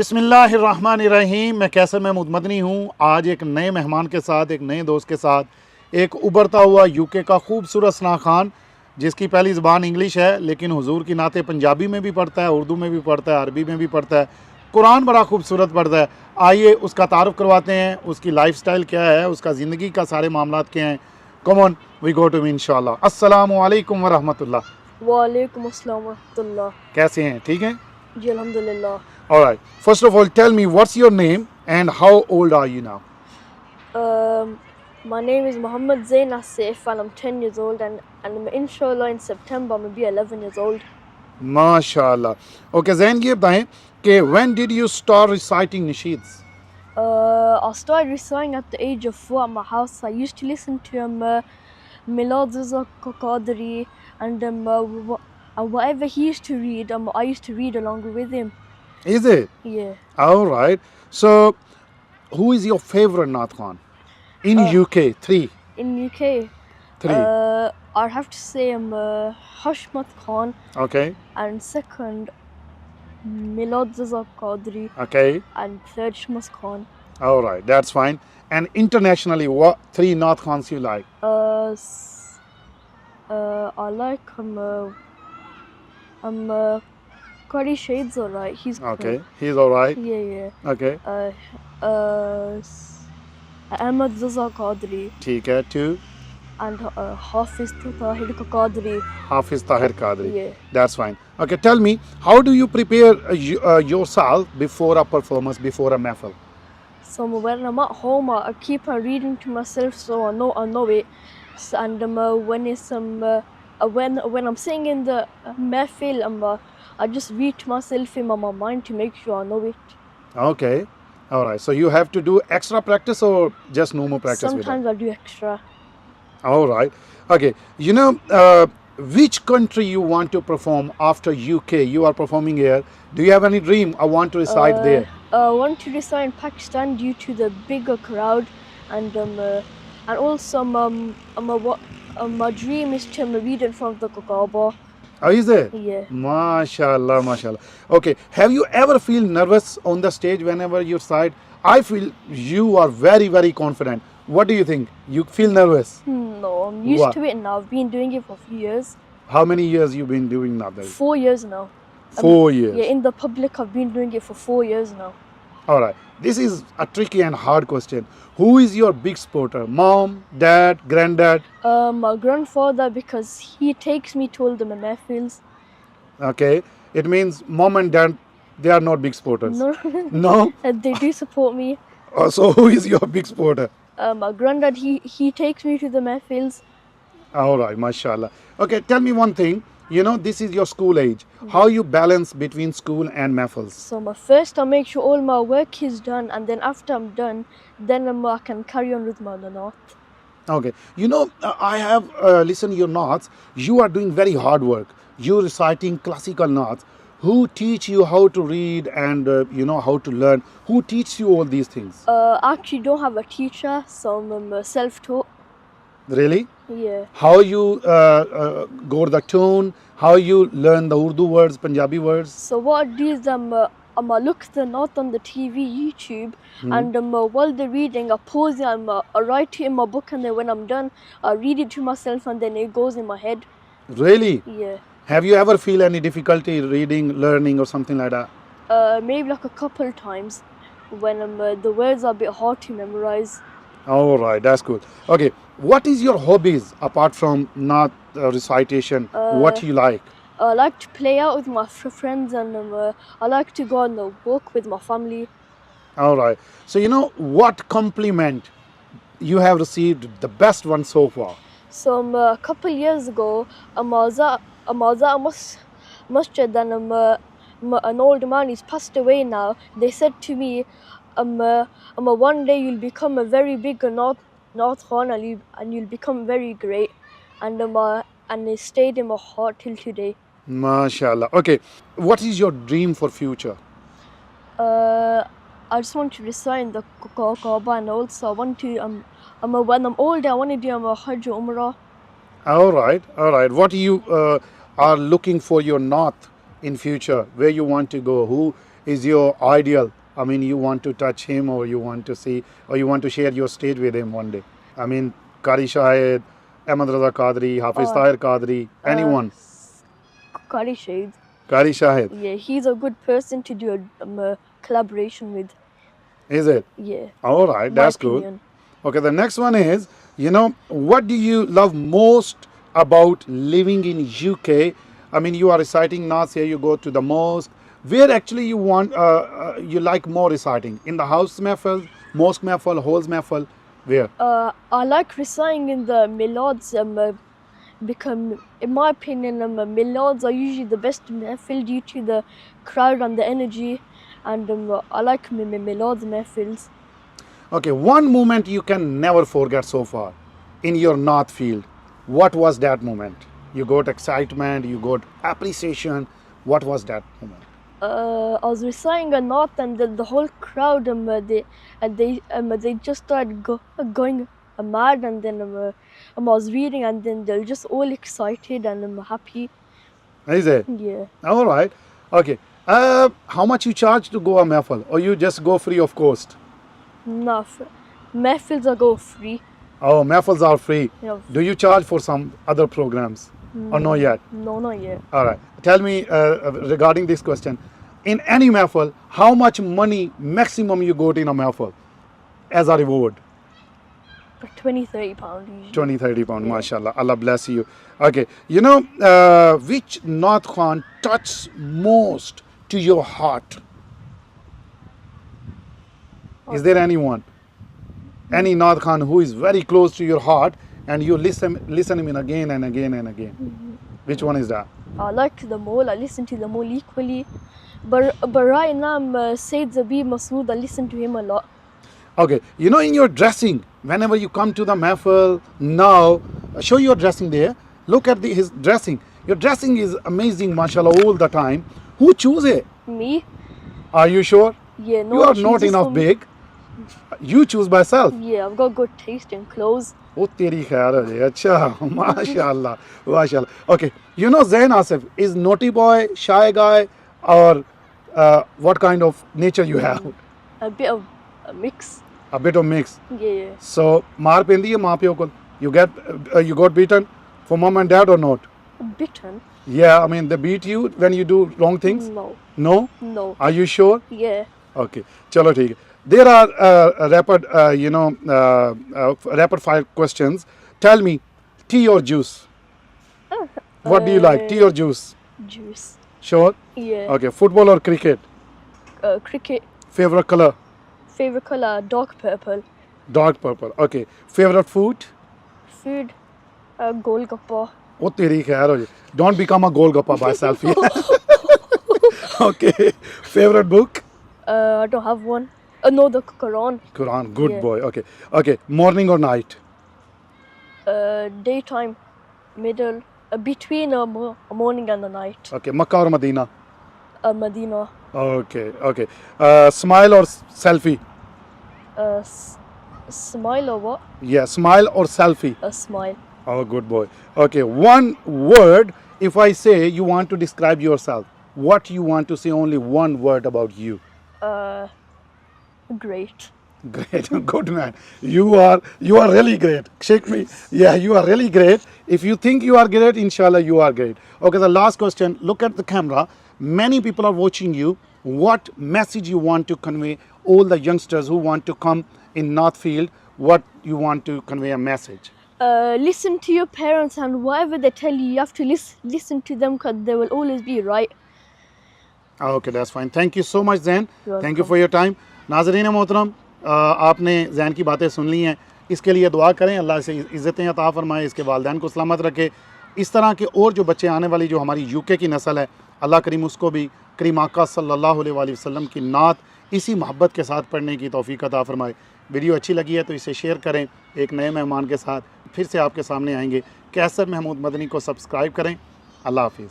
بسم اللہ الرحمن الرحیم. میں قیصر محمود مدنی ہوں. آج ایک نئے مہمان کے ساتھ, ایک نئے دوست کے ساتھ, ایک ابھرتا ہوا UK کا خوبصورت ثنا خان جس کی پہلی زبان انگلش ہے لیکن حضور کی نعتیں پنجابی میں بھی پڑھتا ہے, اردو میں بھی پڑھتا ہے, عربی میں بھی پڑھتا ہے, قرآن بڑا خوبصورت پڑھتا ہے. آئیے اس کا تعارف کرواتے ہیں, اس کی لائف سٹائل کیا ہے, اس کا زندگی کا سارے معاملات کیا ہیں. کم آن وی گو ٹو می انشاءاللہ. السلام علیکم ورحمۃ اللہ. وعلیکم السلام ورحمۃ اللہ. کیسے ہیں؟ ٹھیک ہیں جی الحمدللہ. All right. First of all, tell me what's your name and how old are you now? My name is Muhammad Zain Asif and I'm 10 years old and inshallah in September I'm going to be 11 years old. MashaAllah. Okay, Zain, یہ بتائیں کہ when did you start reciting nasheeds? I started reciting at the age of 4 at my house. I used to listen to Milad Qadri and whatever he used to read, I used to read along with him. Is it? Yeah. All right. So, who is your favorite Naat Khan? In UK, three. In UK? Three. I'd have to say Hashmat Khan. Okay. And second, Milad Qadri. Okay. And third, Shmas Khan. All right, that's fine. And internationally, what three Naat Khans you like? I like Qadi Shades alright. He's Okay, cool. he's all right. Yeah. Okay. Ahmad Zaza Qadri. ठीक है, two. And Hafiz Tahir Qadri. Hafiz Tahir Qadri. Yeah. That's fine. Okay, tell me, how do you prepare yourself before a performance, before a mahfil? So when I'm at home, I keep on reading to myself so I know it. And when it's when I'm sitting in the mahfil, I just read to myself in my mind to make sure I know it. Okay. All right. So you have to do extra practice or just normal practice? Sometimes I do extra. All right. Okay. You know, which country you want to perform after UK? You are performing here. Do you have any dream? I want to recite there. I want to recite in Pakistan due to the bigger crowd and also my dream is to read in front of the Kaaba. Oh, is it? Yeah. MashaAllah, MashaAllah. Okay. Have you ever feel nervous on the stage whenever you recite? I feel you are very, very confident. What do you think? You feel nervous? No, I'm used to it now. I've been doing it for a few years. How many years you been doing now? 4 years now. 4 years? Yeah, in the public I've been doing it for 4 years now. All right. This is a tricky and hard question. Who is your big supporter? Mom, dad, granddad? My grandfather, because he takes me to all the mahfils. Okay. It means mom and dad, they are not big supporters? No. No? They do support me. So who is your big supporter? My granddad, he takes me to the mahfils. All right, mashallah. Okay, tell me one thing. You know, this is your school age. How you balance between school and mahfils? So first I make sure all my work is done, and then after I'm done, then I can carry on with my naat. Okay. You know, I have listened your naats. You are doing very hard work. You're reciting classical naats. Who teach you how to read and, how to learn? Who teaches you all these things? I actually don't have a teacher, so I'm self-taught. Really? Yeah. How you go the tune? How you learn the Urdu words, Punjabi words? So what I do is I look the naat on the TV, YouTube, and while they're reading, I pause it, I write it in my book, and then when I'm done, I read it to myself, and then it goes in my head. Really? Yeah. Have you ever feel any difficulty reading, learning, or something like that? Maybe like a couple times when the words are a bit hard to memorize. All right, that's cool. Okay, what is your hobbies apart from naat recitation? What you like? I like to play out with my friends, and I like to go on a walk with my family. All right. So what compliment you have received, the best one so far? So a couple years ago, I was at a masjid, and an old man, he's passed away now. They said to me, one day you'll become a very big naat khan, and you'll become very great. And it stayed in my heart till today. MashaAllah. Okay, what is your dream for future? I just want to recite the Kaaba, and also I want to when I'm older, I want to do a Hajj or Umrah. All right. What you are looking for your naat in future? Where you want to go? Who is your ideal? I mean, you want to touch him, or you want to see, or you want to share your stage with him one day? I mean, Qari Shahid, Ahmad Raza Qadri, Hafiz Tahir Qadri, anyone? Qari Shahid. Qari Shahid. Yeah, he's a good person to do a collaboration with. Is it? Yeah. All right, that's good. Opinion. Okay, the next one is, you know, what do you love most about living in UK? I mean, you are reciting Nas here, you go to the mosque. Where actually you want, you like more reciting? In the house mehfil, mosque mehfil, halls mehfil? Where? I like reciting in the milads, because in my opinion, milads are usually the best mehfil due to the crowd and the energy, and I like milads mehfils. Okay, one moment you can never forget so far in your Naat field. What was that moment? You got excitement, you got appreciation. What was that moment? I was reciting a Naat, and the whole crowd, they just started going mad, and then I was reading, and then they're just all excited and happy. Is it? Yeah. All right. Okay. How much you charge to go a mehfil, or you just go free of cost? No, mehfils are go free. Oh, mehfils are free. Yeah. Do you charge for some other programs, or not yet? No, not yet. All right. Tell me regarding this question. In any mehfil, how much money maximum you got in a mehfil as a reward? For 20-30 pounds usually. 20-30 pound, mashallah. Allah bless you. Okay. You know, which Naat Khan touches most to your heart? Is there anyone? Any Naat Khan who is very close to your heart and you listen him in again and again and again? Which one is that? I like them all. I listen to them all equally. But right now, Sayyid Zabir Masood, I listen to him a lot. Okay. You know, in your dressing, whenever you come to the mehfil, now, show your dressing there. Look at his dressing. Your dressing is amazing, mashallah, all the time. Who choose it? Me? Are you sure? Yeah, no. You are not enough big. You choose by self. Yeah, I've got good taste in clothes. Oh, teri khair hai. Acha, mashallah, mashallah. Okay, you know Zain Asif is naughty boy, shy guy, or what kind of nature you have? A bit of a mix. A bit of mix. Yeah. So, maar pendi hai maa piyo kol. You got beaten for mom and dad or not? Bitten? Yeah, I mean they beat you when you do wrong things? No. No? No. Are you sure? Yeah. Okay, chalo theek hai. There are rapid fire questions. Tell me, tea or juice? What do you like, tea or juice? Juice. Sure? Yeah. Okay, football or cricket? Cricket. Favorite color? Favorite color, dark purple. Dark purple. Okay. Favorite food? Food, golgappa. Oh, teri khair ho jaye. Don't become a golgappa by selfie. Okay. Favorite book? I don't have one. No, the Quran. Quran. Good Yeah. boy. Okay. Okay. Morning or night? Daytime, middle, between a morning and a night. Okay. Makkah or Medina? Medina. Okay. Okay. Smile or selfie? Smile or what? Yeah. Smile or selfie? A smile. Oh, good boy. Okay. One word. If I say you want to describe yourself, what you want to say? Only one word about you. Great. Great. Good man. You are really great. Shake me. Yeah, you are really great. If you think you are great, inshallah you are great. Okay, the last question. Look at the camera. Many people are watching you. What message you want to convey all the youngsters who want to come in Northfield? What you want to convey a message? Listen to your parents, and whatever they tell you, you have to listen to them, because they will always be right. Okay, that's fine. Thank you so much, Zain. You're Thank you welcome. for your time. नाज़रीन मोहतरम, आपने ज़ैन की बातें सुन ली हैं. इसके लिए दुआ करें, अल्लाह से इज़्ज़तें अता फरमाए, इसके वालिदैन को सलामत रखे. इस तरह के और जो बच्चे आने वाली जो हमारी यूके की नस्ल है, अल्लाह करीम उसको भी करीम आका सल्लल्लाहु अलैहि वसल्लम की नात इसी मोहब्बत के साथ पढ़ने की तौफीक अता फरमाए. वीडियो अच्छी लगी है तो इसे शेयर करें. एक नए मेहमान के साथ फिर से आपके सामने आएंगे. कैसर महमूद मदनी को सब्सक्राइब करें. अल्लाह हाफिज़.